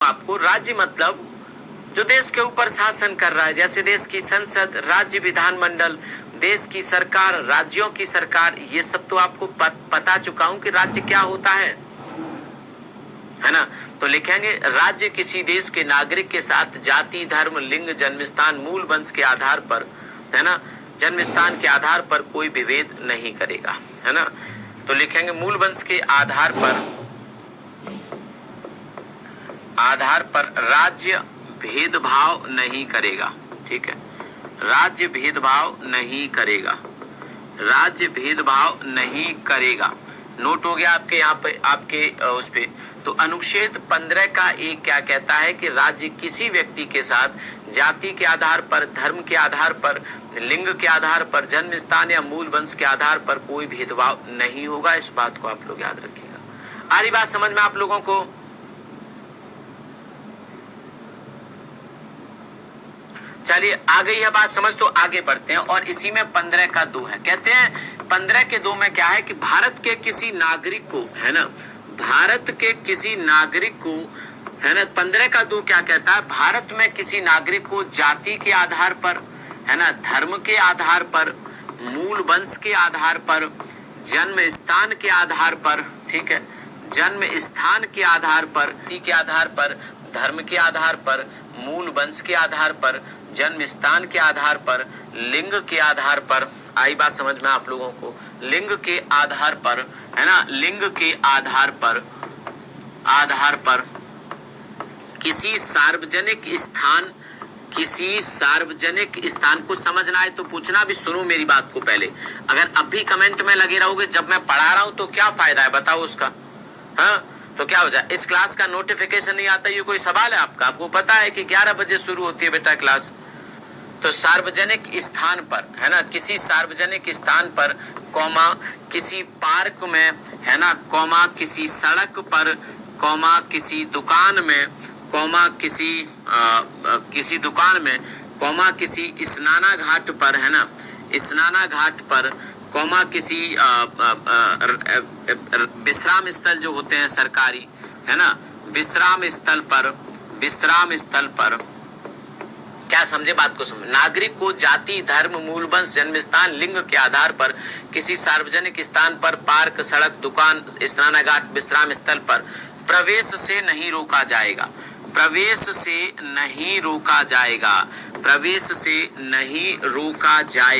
आपको। राज्य मतलब जो देश के ऊपर शासन कर रहा है, जैसे देश की संसद, राज्य विधानमंडल, देश की सरकार, राज्यों की सरकार, ये सब तो आपको बता चुका हूं कि राज्य क्या होता है ना। तो लिखेंगे राज्य किसी देश के नागरिक के साथ जाति, धर्म, लिंग, जन्मस्थान, मूल वंश के आधार पर, है ना, जन्मस्थान के आधार पर कोई विभेद नहीं करेगा, है ना। तो लिखेंगे मूल वंश के आधार पर राज्य भेदभाव नहीं करेगा, ठीक है, राज्य भेदभाव नहीं करेगा, राज्य भेदभाव नहीं करेगा। नोट हो गया आपके यहाँ पे, आपके उस पे। तो अनुच्छेद 15 का एक क्या कहता है कि राज्य किसी व्यक्ति के साथ जाति के आधार पर, धर्म के आधार पर, लिंग के आधार पर, जन्म स्थान या मूल वंश के आधार पर कोई भेदभाव नहीं होगा। इस बात को आप लोग याद रखिएगा। आ रही बात समझ में आप लोगों को? चलिए आ गई है बात समझ, तो आगे बढ़ते हैं। और इसी में 15 का 2 है, कहते हैं 15 के 2 में क्या है कि भारत के किसी नागरिक को, है ना, भारत के किसी नागरिक को, है ना, 15 का 2 क्या कहता है, भारत में किसी नागरिक को जाति के आधार पर, है ना, धर्म के आधार पर, मूल वंश के आधार पर, जन्म स्थान के आधार पर, ठीक है, जन्म स्थान के आधार पर, के आधार पर, धर्म के आधार पर, मूल वंश के आधार पर, जन्म स्थान के आधार पर, लिंग के आधार पर, आई बात समझ में आप लोगों को, लिंग के आधार पर, है ना, लिंग के आधार पर किसी सार्वजनिक स्थान को समझना है तो पूछना भी, सुनो मेरी बात को पहले। अगर अब भी कमेंट में लगे रहोगे जब मैं पढ़ा रहा हूं तो क्या फायदा है बताओ उसका, हाँ, तो क्या हो जाए, इस क्लास का नोटिफिकेशन नहीं आता, ये कोई सवाल है आपका? आपको पता है कि 11 बजे शुरू होती है बेटा क्लास। तो सार्वजनिक स्थान पर, है ना, किसी सार्वजनिक स्थान पर, कॉमा, किसी पार्क में, है ना, कॉमा, किसी सड़क पर, कॉमा, किसी दुकान में, कॉमा, किसी दुकान में, कॉमा, किसी स्नाना घाट पर, है ना, स्नाना घाट पर, कॉमा, किसी विश्राम स्थल जो होते हैं सरकारी, है ना, विश्राम स्थल पर, क्या समझे बात को? समझ, नागरिक को जाति, धर्म, मूल वंश, जन्मस्थान, लिंग के आधार पर किसी सार्वजनिक स्थान पर, पार्क, सड़क, दुकान, स्नानाघाट, विश्राम स्थल पर प्रवेश से नहीं रोका जाएगा, प्रवेश से नहीं रोका जाएगा, प्रवेश से नहीं रोका जाएगा।